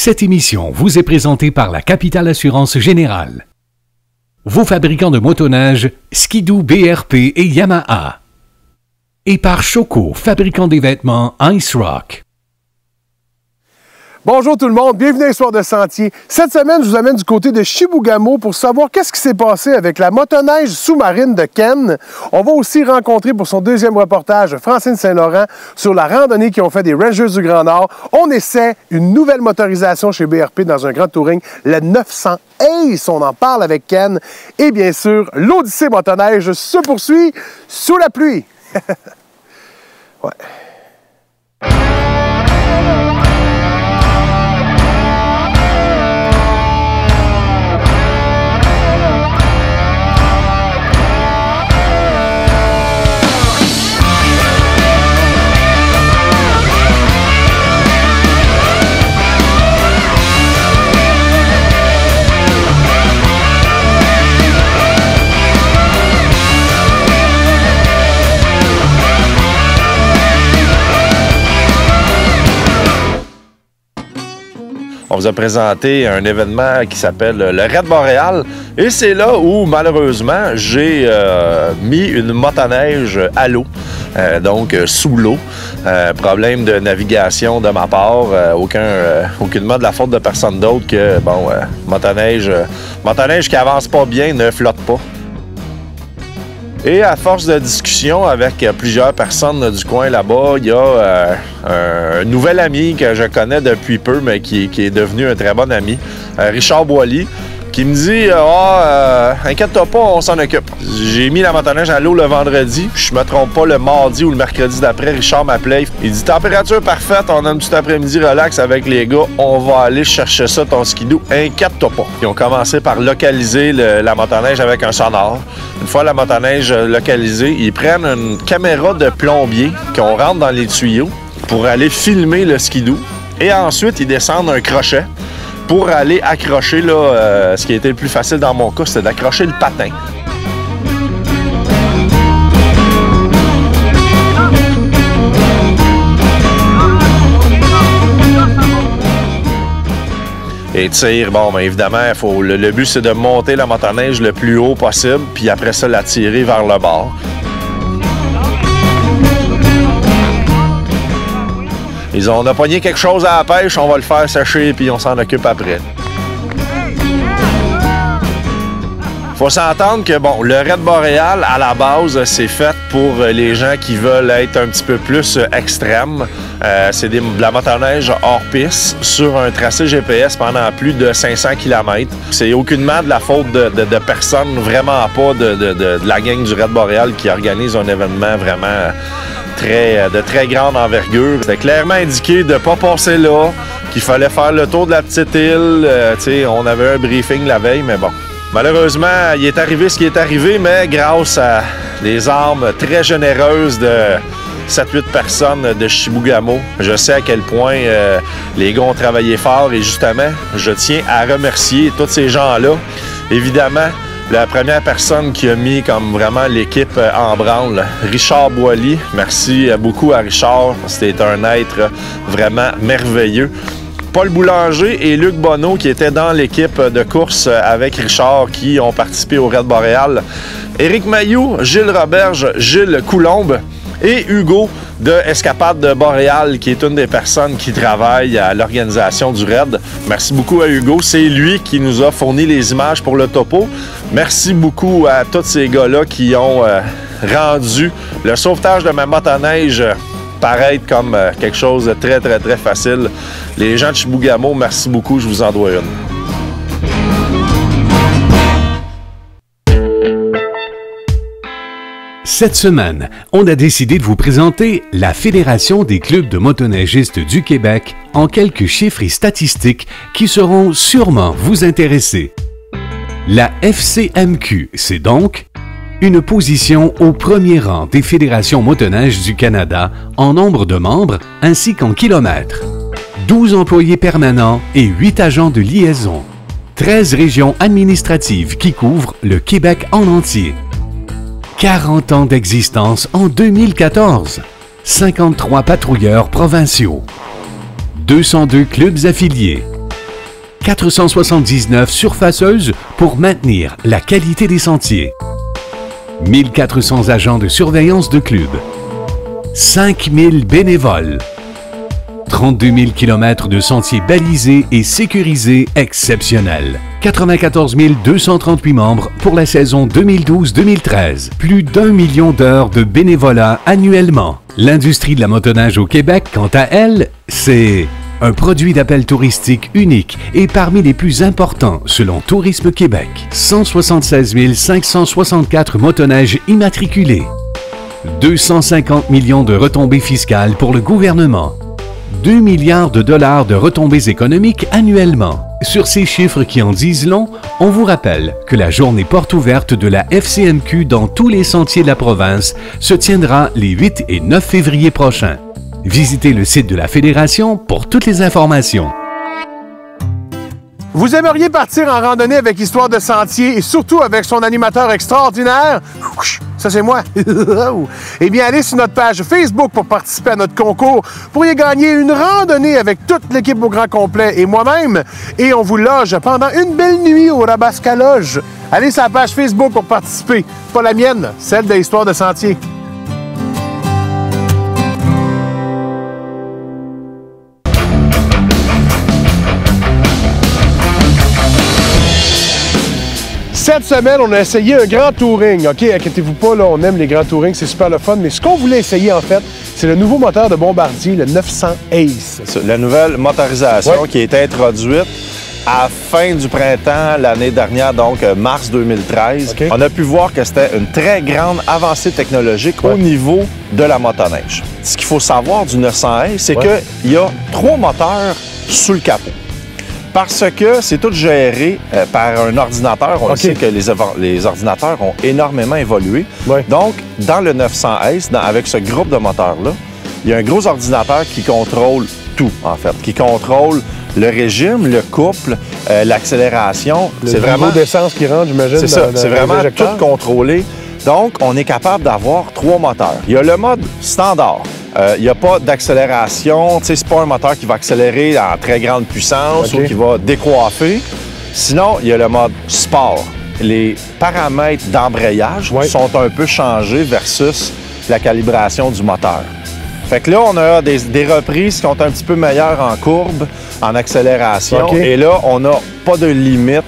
Cette émission vous est présentée par la Capitale Assurance Générale. Vos fabricants de motoneige Ski-Doo, BRP et Yamaha. Et par Choco, fabricant des vêtements Ice Rock. Bonjour tout le monde, bienvenue à l'Histoire de Sentier. Cette semaine, je vous amène du côté de Chibougamau pour savoir qu'est-ce qui s'est passé avec la motoneige sous-marine de Ken. On va aussi rencontrer pour son deuxième reportage Francine Saint-Laurent sur la randonnée qu'ils ont fait des Rangers du Grand Nord. On essaie une nouvelle motorisation chez BRP dans un grand touring, le 900 Ace. On en parle avec Ken. Et bien sûr, l'Odyssée motoneige se poursuit sous la pluie. Ouais. On vous a présenté un événement qui s'appelle le Raid Boréal et c'est là où, malheureusement, j'ai mis une motoneige à l'eau, donc sous l'eau. Problème de navigation de ma part, aucunement de la faute de personne d'autre que, bon, motoneige qui avance pas bien ne flotte pas. Et à force de discussion avec plusieurs personnes du coin là-bas, il y a un nouvel ami que je connais depuis peu, mais qui est devenu un très bon ami, Richard Boily, qui me dit « inquiète-toi pas, on s'en occupe ». J'ai mis la motoneige à l'eau le vendredi, je me trompe pas, le mardi ou le mercredi d'après, Richard m'appelait, il dit « Température parfaite, on a un petit après-midi relax avec les gars, on va aller chercher ça, ton skidoo, inquiète-toi pas ». Ils ont commencé par localiser la motoneige avec un sonore. Une fois la motoneige localisée, ils prennent une caméra de plombier qu'on rentre dans les tuyaux pour aller filmer le skidoo. Et ensuite, ils descendent un crochet pour aller accrocher, là, ce qui a été le plus facile dans mon cas, c'est d'accrocher le patin. Et tire, bon, bien évidemment, le but c'est de monter la motoneige le plus haut possible, puis après ça, la tirer vers le bord. On a pogné quelque chose à la pêche, on va le faire sécher, puis on s'en occupe après. Faut s'entendre que, bon, le Raid Boréal, à la base, c'est fait pour les gens qui veulent être un petit peu plus extrêmes. C'est de la motoneige hors piste sur un tracé GPS pendant plus de 500 km. C'est aucunement de la faute de personne, vraiment pas de la gang du Raid Boréal qui organise un événement vraiment de très grande envergure. C'était clairement indiqué de ne pas passer là, qu'il fallait faire le tour de la petite île. On avait un briefing la veille, mais bon. Malheureusement, il est arrivé ce qui est arrivé, mais grâce à des armes très généreuses de 7-8 personnes de Chibougamau, je sais à quel point les gars ont travaillé fort et justement, je tiens à remercier tous ces gens-là. Évidemment, la première personne qui a mis comme vraiment l'équipe en branle, Richard Boily. Merci beaucoup à Richard, c'était un être vraiment merveilleux. Paul Boulanger et Luc Bonneau qui étaient dans l'équipe de course avec Richard qui ont participé au Raid Boréal. Éric Mailloux, Gilles Roberge, Gilles Coulombe et Hugo de Escapade de Boréal qui est une des personnes qui travaille à l'organisation du Raid. Merci beaucoup à Hugo, c'est lui qui nous a fourni les images pour le topo. Merci beaucoup à tous ces gars-là qui ont rendu le sauvetage de ma motoneige paraître comme quelque chose de très, très, très facile. Les gens de Chibougamau, merci beaucoup, je vous en dois une. Cette semaine, on a décidé de vous présenter la Fédération des clubs de motoneigistes du Québec en quelques chiffres et statistiques qui seront sûrement vous intéresser. La FCMQ, c'est donc une position au premier rang des fédérations motoneiges du Canada en nombre de membres ainsi qu'en kilomètres. 12 employés permanents et 8 agents de liaison. 13 régions administratives qui couvrent le Québec en entier. 40 ans d'existence en 2014. 53 patrouilleurs provinciaux. 202 clubs affiliés. 479 surfaceuses pour maintenir la qualité des sentiers. 1400 agents de surveillance de club. 5000 bénévoles. 32 000 km de sentiers balisés et sécurisés exceptionnels. 94 238 membres pour la saison 2012-2013. Plus d'1 million d'heures de bénévolat annuellement. L'industrie de la motoneige au Québec, quant à elle, c'est un produit d'appel touristique unique et parmi les plus importants selon Tourisme Québec. 176 564 motoneiges immatriculés. 250 millions de retombées fiscales pour le gouvernement. 2 milliards de dollars de retombées économiques annuellement. Sur ces chiffres qui en disent long, on vous rappelle que la journée porte ouverte de la FCMQ dans tous les sentiers de la province se tiendra les 8 et 9 février prochains. Visitez le site de la Fédération pour toutes les informations. Vous aimeriez partir en randonnée avec Histoire de Sentier et surtout avec son animateur extraordinaire? Ça, c'est moi. Eh bien, allez sur notre page Facebook pour participer à notre concours. Vous pourriez gagner une randonnée avec toute l'équipe au grand complet et moi-même. Et on vous loge pendant une belle nuit au Rabasca Lodge. Allez sur la page Facebook pour participer. Pas la mienne, celle de Histoire de Sentier. Cette semaine, on a essayé un grand touring. OK, inquiétez-vous pas, là, on aime les grands tourings, c'est super le fun. Mais ce qu'on voulait essayer, en fait, c'est le nouveau moteur de Bombardier, le 900 Ace. La nouvelle motorisation qui a été introduite à la fin du printemps l'année dernière, donc mars 2013. Okay. On a pu voir que c'était une très grande avancée technologique au niveau de la motoneige. Ce qu'il faut savoir du 900 Ace, c'est qu'il y a 3 moteurs sous le capot. Parce que c'est tout géré par un ordinateur. On sait que les ordinateurs ont énormément évolué. Donc, dans le 900 Ace, avec ce groupe de moteurs-là, il y a un gros ordinateur qui contrôle tout, en fait. Qui contrôle le régime, le couple, l'accélération. C'est vraiment d'essence qui rentre, j'imagine. C'est ça. C'est vraiment tout contrôlé. Donc, on est capable d'avoir 3 moteurs. Il y a le mode standard. Il n'y a pas d'accélération. Tu sais, c'est pas un moteur qui va accélérer en très grande puissance ou qui va décoiffer. Sinon, il y a le mode sport. Les paramètres d'embrayage sont un peu changés versus la calibration du moteur. Fait que là, on a des reprises qui sont un petit peu meilleures en courbe, en accélération. Et là, on n'a pas de limite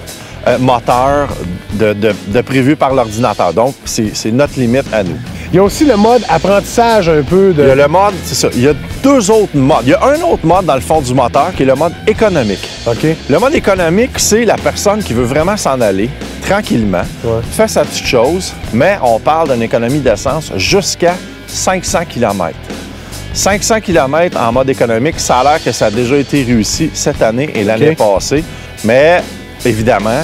moteur de prévu par l'ordinateur. Donc, c'est notre limite à nous. Il y a aussi le mode apprentissage un peu de... Il y a le mode, c'est ça. Il y a 2 autres modes. Il y a un autre mode dans le fond du moteur qui est le mode économique. Le mode économique, c'est la personne qui veut vraiment s'en aller tranquillement, fait sa petite chose, mais on parle d'une économie d'essence jusqu'à 500 km. 500 km en mode économique, ça a l'air que ça a déjà été réussi cette année et l'année passée. Mais évidemment,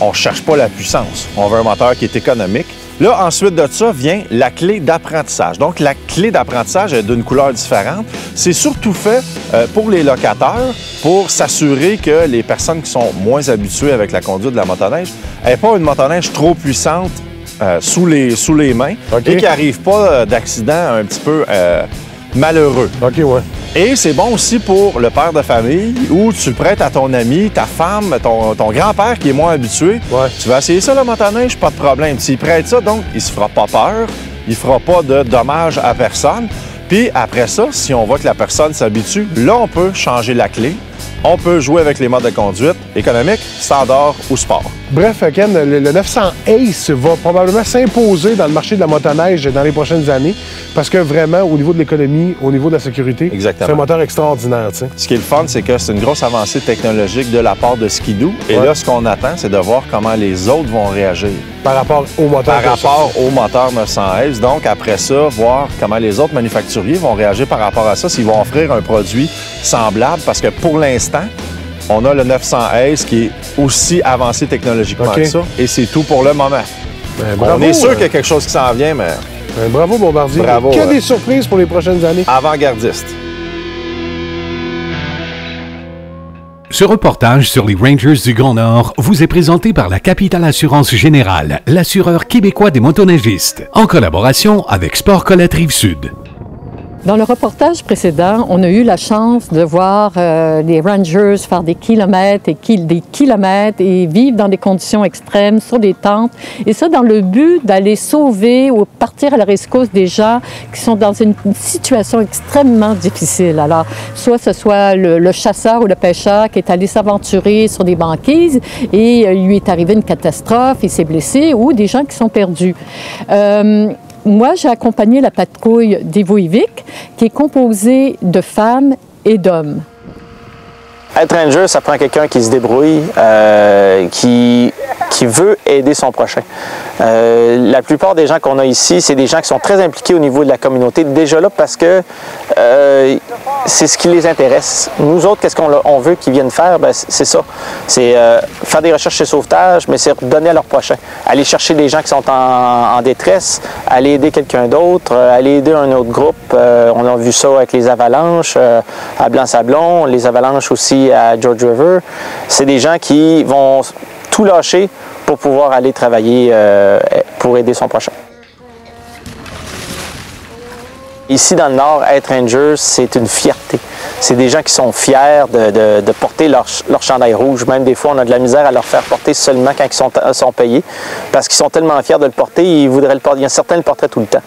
on ne cherche pas la puissance. On veut un moteur qui est économique. Là, ensuite de ça, vient la clé d'apprentissage. Donc, la clé d'apprentissage est d'une couleur différente. C'est surtout fait pour les locataires, pour s'assurer que les personnes qui sont moins habituées avec la conduite de la motoneige n'aient pas une motoneige trop puissante sous les mains et qu'il n'arrive pas d'accident un petit peu malheureux. Et c'est bon aussi pour le père de famille où tu le prêtes à ton ami, ta femme, ton grand-père qui est moins habitué. Tu vas essayer ça, la motoneige, pas de problème. Tu lui prêtes ça, donc il se fera pas peur, il fera pas de dommages à personne. Puis après ça, si on voit que la personne s'habitue, là, on peut changer la clé. On peut jouer avec les modes de conduite économique, standard ou sport. Bref, Ken, le 900 Ace va probablement s'imposer dans le marché de la motoneige dans les prochaines années parce que vraiment, au niveau de l'économie, au niveau de la sécurité, c'est un moteur extraordinaire. T'sais. Ce qui est le fun, c'est que c'est une grosse avancée technologique de la part de Ski-Doo. Et là, ce qu'on attend, c'est de voir comment les autres vont réagir. Par rapport au moteur 900 Ace. Donc, après ça, voir comment les autres manufacturiers vont réagir par rapport à ça, s'ils vont offrir un produit semblable. Parce que pour l'instant, on a le 900 Ace qui est aussi avancé technologiquement que ça. Et c'est tout pour le moment. On est sûr qu'il y a quelque chose qui s'en vient, mais... bravo, Bombardier. Bravo. Qu'il y a des surprises pour les prochaines années. Avant-gardiste. Ce reportage sur les Rangers du Grand Nord vous est présenté par la Capitale Assurance Générale, l'assureur québécois des motoneigistes, en collaboration avec Sport Colette Rive-Sud. Dans le reportage précédent, on a eu la chance de voir les rangers faire des kilomètres et vivre dans des conditions extrêmes, sur des tentes. Et ça, dans le but d'aller sauver ou partir à la rescousse des gens qui sont dans une situation extrêmement difficile. Alors, soit ce soit le chasseur ou le pêcheur qui est allé s'aventurer sur des banquises et il lui est arrivé une catastrophe, il s'est blessé, ou des gens qui sont perdus. Moi, j'ai accompagné la patrouille d'Evo-Evic, qui est composée de femmes et d'hommes. Être ranger, ça prend quelqu'un qui se débrouille, qui veut aider son prochain. La plupart des gens qu'on a ici, c'est des gens qui sont très impliqués au niveau de la communauté, déjà là parce que c'est ce qui les intéresse. Nous autres, qu'est-ce qu'on veut qu'ils viennent faire? Bien, c'est ça. C'est faire des recherches et sauvetage, mais c'est donner à leur prochain. Aller chercher des gens qui sont en détresse, aller aider quelqu'un d'autre, aller aider un autre groupe. On a vu ça avec les avalanches à Blanc-Sablon, les avalanches aussi à George River. C'est des gens qui vont tout lâcher pour pouvoir aller travailler pour aider son prochain. Ici, dans le Nord, être ranger, c'est une fierté. C'est des gens qui sont fiers de porter leur chandail rouge. Même des fois, on a de la misère à leur faire porter seulement quand ils sont payés, parce qu'ils sont tellement fiers de le porter, ils voudraient le porter. Il y a certains le porteraient tout le temps.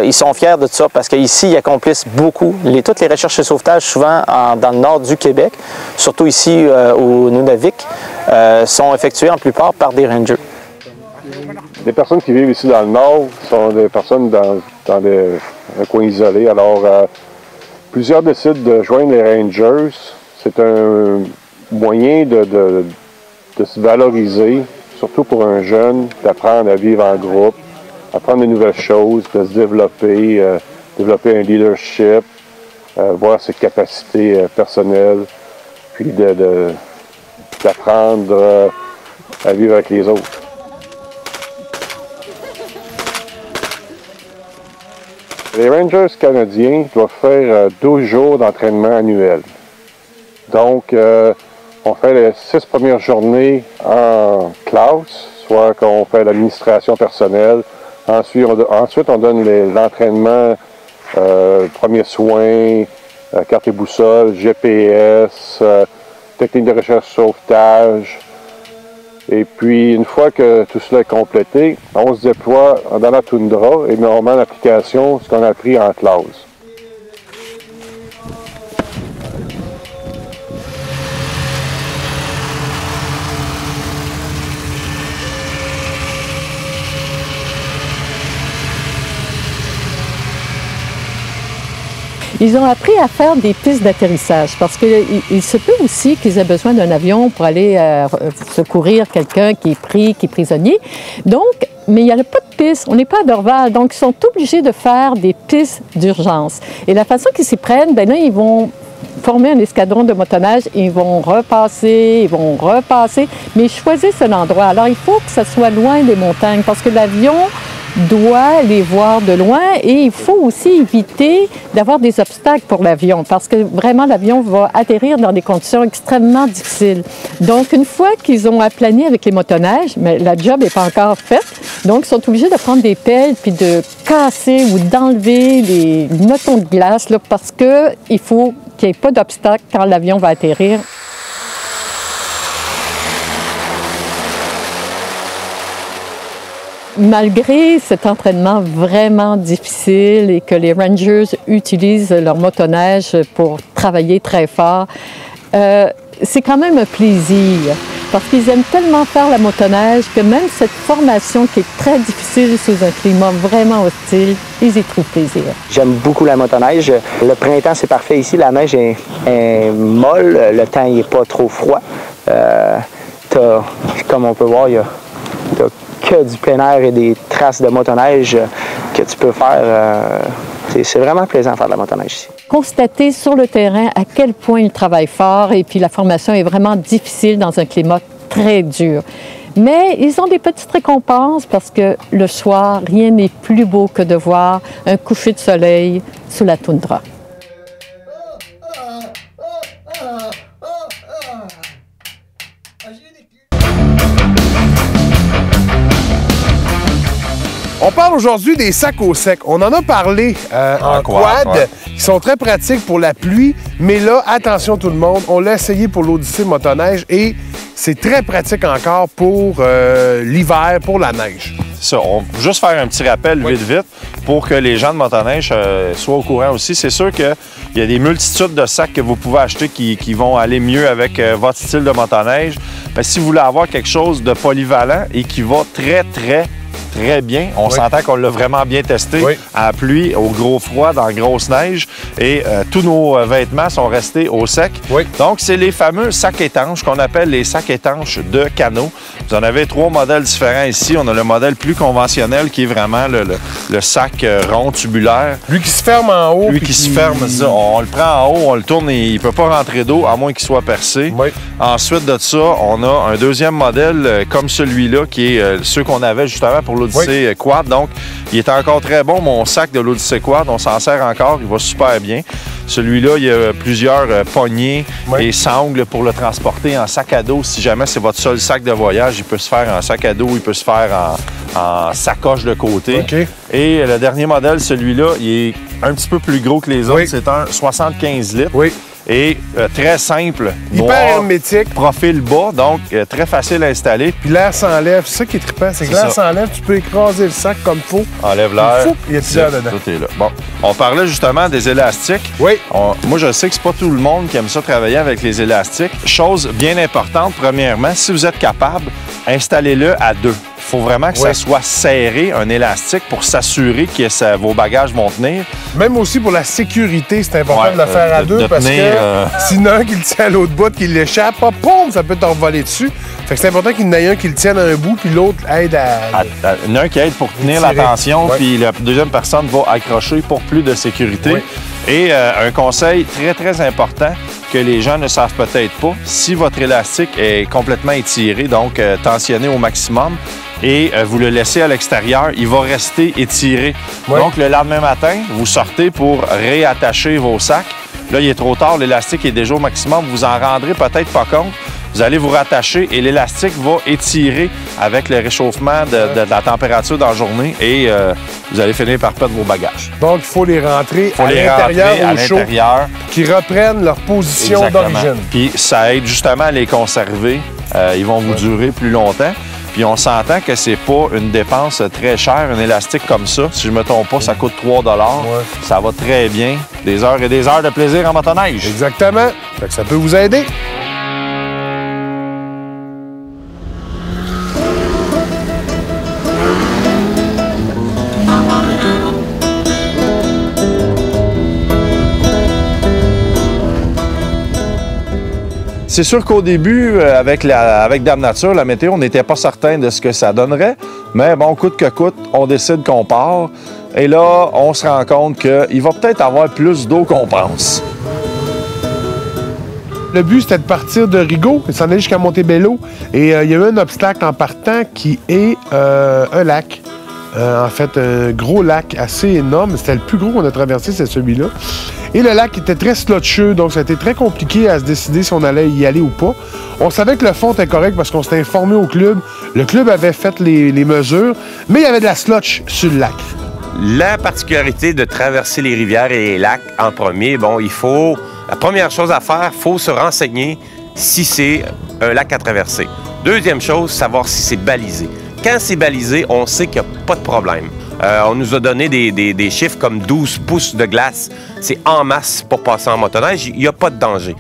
Ils sont fiers de ça parce qu'ici, ils accomplissent beaucoup. Toutes les recherches et sauvetages, souvent dans le nord du Québec, surtout ici au Nunavik, sont effectuées en plupart par des rangers. Les personnes qui vivent ici dans le nord sont des personnes dans des coins isolés. Alors, plusieurs décident de joindre les rangers. C'est un moyen de se valoriser, surtout pour un jeune, d'apprendre à vivre en groupe, apprendre de nouvelles choses, de se développer, développer un leadership, voir ses capacités personnelles, puis d'apprendre à vivre avec les autres. Les Rangers canadiens doivent faire 12 jours d'entraînement annuel. Donc, on fait les 6 premières journées en classe, soit qu'on fait l'administration personnelle. Ensuite, on donne l'entraînement, premiers soins, carte et boussole, GPS, technique de recherche sauvetage. Et puis, une fois que tout cela est complété, on se déploie dans la toundra et on met en application ce qu'on a appris en classe. Ils ont appris à faire des pistes d'atterrissage parce qu'il se peut aussi qu'ils aient besoin d'un avion pour aller secourir quelqu'un qui est pris, qui est prisonnier. Donc, mais il n'y a pas de piste, on n'est pas à Dorval, donc ils sont obligés de faire des pistes d'urgence. Et la façon qu'ils s'y prennent, bien là, ils vont former un escadron de motoneige, ils vont repasser, mais ils choisissent un endroit. Alors, il faut que ça soit loin des montagnes parce que l'avion doit les voir de loin et il faut aussi éviter d'avoir des obstacles pour l'avion parce que vraiment l'avion va atterrir dans des conditions extrêmement difficiles. Donc une fois qu'ils ont aplani avec les motoneiges, mais la job n'est pas encore faite, donc ils sont obligés de prendre des pelles puis de casser ou d'enlever les motons de glace là, parce qu'il faut qu'il n'y ait pas d'obstacle quand l'avion va atterrir. Malgré cet entraînement vraiment difficile et que les Rangers utilisent leur motoneige pour travailler très fort, c'est quand même un plaisir parce qu'ils aiment tellement faire la motoneige que même cette formation qui est très difficile sous un climat vraiment hostile, ils y trouvent plaisir. J'aime beaucoup la motoneige. Le printemps, c'est parfait ici. La neige est molle, le temps n'est pas trop froid. Comme on peut voir, il y a que du plein air et des traces de motoneige que tu peux faire. C'est vraiment plaisant de faire de la motoneige ici. Constater sur le terrain à quel point ils travaillent fort et puis la formation est vraiment difficile dans un climat très dur. Mais ils ont des petites récompenses parce que le soir, rien n'est plus beau que de voir un coucher de soleil sous la toundra. On parle aujourd'hui des sacs au sec. On en a parlé en quad, ouais. qui sont très pratiques pour la pluie, mais là, attention tout le monde, on l'a essayé pour l'Odyssée motoneige et c'est très pratique encore pour l'hiver, pour la neige. Ça, on va juste faire un petit rappel vite, pour que les gens de motoneige soient au courant aussi. C'est sûr qu'il y a des multitudes de sacs que vous pouvez acheter qui vont aller mieux avec votre style de motoneige. Mais si vous voulez avoir quelque chose de polyvalent et qui va très bien. On s'entend qu'on l'a vraiment bien testé à la pluie, au gros froid, dans la grosse neige. Et tous nos vêtements sont restés au sec. Donc, c'est les fameux sacs étanches qu'on appelle les sacs étanches de canot. Vous en avez 3 modèles différents ici. On a le modèle plus conventionnel qui est vraiment le sac rond tubulaire. Lui qui se ferme en haut. Lui qui se ferme, ça. On le prend en haut, on le tourne et il ne peut pas rentrer d'eau à moins qu'il soit percé. Ensuite de ça, on a un deuxième modèle comme celui-là qui est ceux qu'on avait justement pour l'Odyssée Quad. Donc, il est encore très bon. Mon sac de l'Odyssée Quad, on s'en sert encore. Il va super bien. Celui-là, il y a plusieurs poignées et sangles pour le transporter en sac à dos. Si jamais c'est votre seul sac de voyage, il peut se faire en sac à dos, il peut se faire en sacoche de côté. Et le dernier modèle, celui-là, il est un petit peu plus gros que les autres. C'est un 75 litres. Et très simple, hyper hermétique, profil bas, donc très facile à installer. Puis l'air s'enlève, c'est ça qui est trippant, c'est que l'air s'enlève, tu peux écraser le sac comme il faut. Enlève l'air, il y a tout l'air dedans. Tout est là. Bon, on parlait justement des élastiques. Moi, je sais que c'est pas tout le monde qui aime ça travailler avec les élastiques. Chose bien importante, premièrement, si vous êtes capable, installez-le à 2. Il faut vraiment que ça soit serré, un élastique, pour s'assurer que vos bagages vont tenir. Même aussi pour la sécurité, c'est important de le faire à 2 parce que sinon, un qui le tient à l'autre bout, qui l'échappe, poum, ça peut t'envoler dessus. Fait que c'est important qu'il y en ait un qui le tienne à un bout, puis l'autre aide à... Il y en a un qui aide pour tenir la tension, puis la deuxième personne va accrocher pour plus de sécurité. Et un conseil très important que les gens ne savent peut-être pas, si votre élastique est complètement étiré, donc tensionné au maximum, et vous le laissez à l'extérieur, il va rester étiré. Donc, le lendemain matin, vous sortez pour réattacher vos sacs. Là, il est trop tard, l'élastique est déjà au maximum, vous en rendrez peut-être pas compte. Vous allez vous rattacher et l'élastique va étirer avec le réchauffement de la température dans la journée et vous allez finir par perdre vos bagages. Donc, il faut les rentrer à l'intérieur au chaud, qu'ils reprennent leur position d'origine. Puis, ça aide justement à les conserver. Ils vont vous durer plus longtemps. Puis on s'entend que c'est pas une dépense très chère, un élastique comme ça. Si je me trompe pas, ça coûte 3 $. Ça va très bien. Des heures et des heures de plaisir en motoneige. Exactement. Fait que ça peut vous aider. C'est sûr qu'au début, avec Dame Nature, la météo, on n'était pas certain de ce que ça donnerait. Mais bon, coûte que coûte, on décide qu'on part. Et là, on se rend compte qu'il va peut-être avoir plus d'eau qu'on pense. Le but, c'était de partir de Rigaud et s'en aller jusqu'à Montebello. Et il y a eu un obstacle en partant qui est un lac. En fait, un gros lac assez énorme. C'était le plus gros qu'on a traversé, c'est celui-là. Et le lac était très slotcheux, donc ça a été très compliqué à se décider si on allait y aller ou pas. On savait que le fond était correct parce qu'on s'était informé au club. Le club avait fait les mesures, mais il y avait de la slotch sur le lac. La particularité de traverser les rivières et les lacs en premier, bon, la première chose à faire, il faut se renseigner si c'est un lac à traverser. Deuxième chose, savoir si c'est balisé. Quand c'est balisé, on sait qu'il n'y a pas de problème. On nous a donné des chiffres comme 12 pouces de glace. C'est en masse pour passer en motoneige. Il n'y a pas de danger.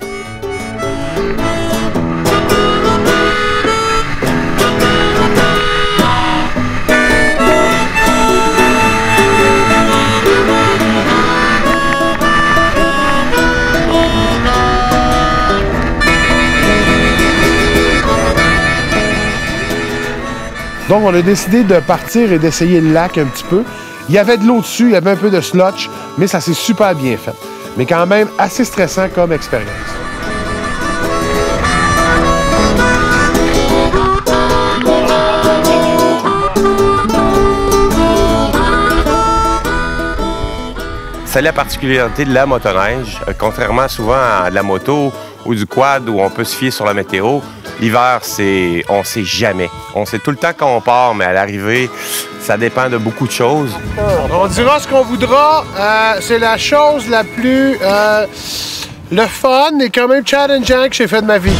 Donc, on a décidé de partir et d'essayer le lac un petit peu. Il y avait de l'eau dessus, il y avait un peu de slotch, mais ça s'est super bien fait. Mais quand même assez stressant comme expérience. C'est la particularité de la motoneige. Contrairement souvent à de la moto ou du quad où on peut se fier sur la météo, L'hiver, on sait jamais. On sait tout le temps quand on part, mais à l'arrivée, ça dépend de beaucoup de choses. On dira ce qu'on voudra. C'est la chose la plus... le fun et quand même challengeant que j'ai fait de ma vie.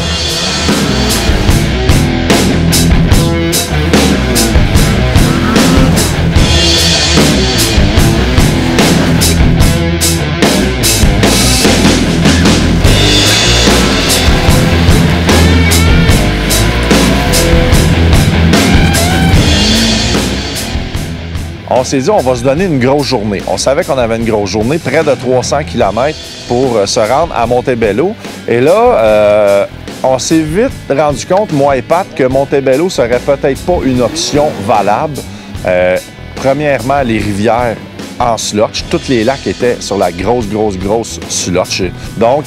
On s'est dit, on va se donner une grosse journée. On savait qu'on avait une grosse journée, près de 300 km pour se rendre à Montebello. Et là, on s'est vite rendu compte, moi et Pat, que Montebello serait peut-être pas une option valable. Premièrement, les rivières en slotch. Tous les lacs étaient sur la grosse slotch. Donc,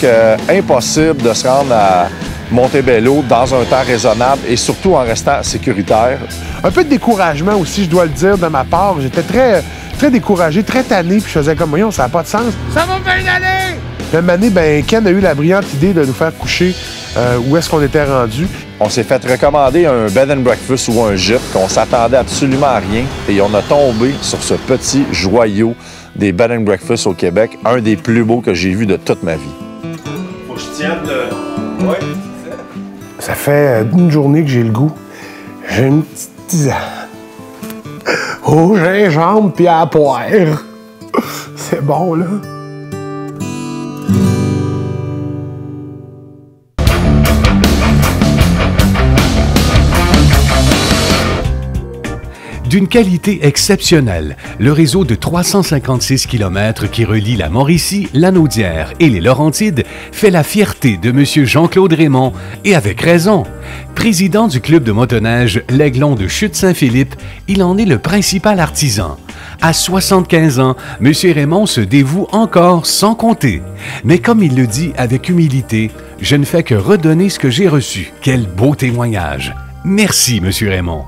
impossible de se rendre à Montebello dans un temps raisonnable et surtout en restant sécuritaire. Un peu de découragement aussi, je dois le dire, de ma part. J'étais très découragé, très tanné, puis je faisais comme, voyons, ça n'a pas de sens. Ça va bien aller! Puis une année, ben, Ken a eu la brillante idée de nous faire coucher où est-ce qu'on était rendu. On s'est fait recommander un bed and breakfast ou un gîte qu'on s'attendait absolument à rien et on a tombé sur ce petit joyau des bed and breakfast au Québec, un des plus beaux que j'ai vu de toute ma vie. Faut que je tienne le... Ouais. Ça fait une journée que j'ai le goût. J'ai une petite tisane au gingembre puis à la poire. C'est bon, là. D'une qualité exceptionnelle, le réseau de 356 km qui relie la Mauricie, la Naudière et les Laurentides fait la fierté de M. Jean-Claude Raymond, et avec raison. Président du club de motoneige L'Aiglon de Chute-Saint-Philippe, il en est le principal artisan. À 75 ans, M. Raymond se dévoue encore sans compter. Mais comme il le dit avec humilité, je ne fais que redonner ce que j'ai reçu. Quel beau témoignage. Merci, M. Raymond.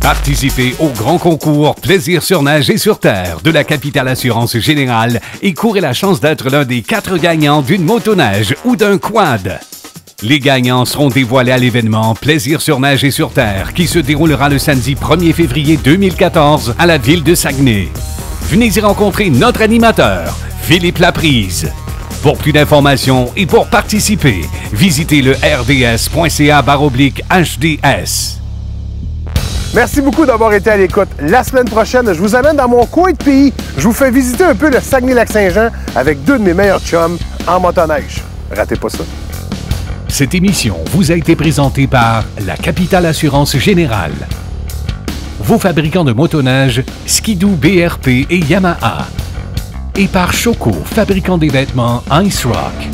Participez au grand concours Plaisir sur neige et sur terre de la Capitale Assurance Générale et courez la chance d'être l'un des 4 gagnants d'une motoneige ou d'un quad. Les gagnants seront dévoilés à l'événement Plaisir sur neige et sur terre qui se déroulera le samedi 1er février 2014 à la ville de Saguenay. Venez y rencontrer notre animateur, Philippe Laprise. Pour plus d'informations et pour participer, visitez le rds.ca/HDS. Merci beaucoup d'avoir été à l'écoute. La semaine prochaine, je vous amène dans mon coin de pays. Je vous fais visiter un peu le Saguenay-Lac-Saint-Jean avec 2 de mes meilleurs chums en motoneige. Ratez pas ça. Cette émission vous a été présentée par la Capitale Assurance Générale, vos fabricants de motoneige Ski-Doo, BRP et Yamaha, et par Choco, fabricant des vêtements Ice Rock.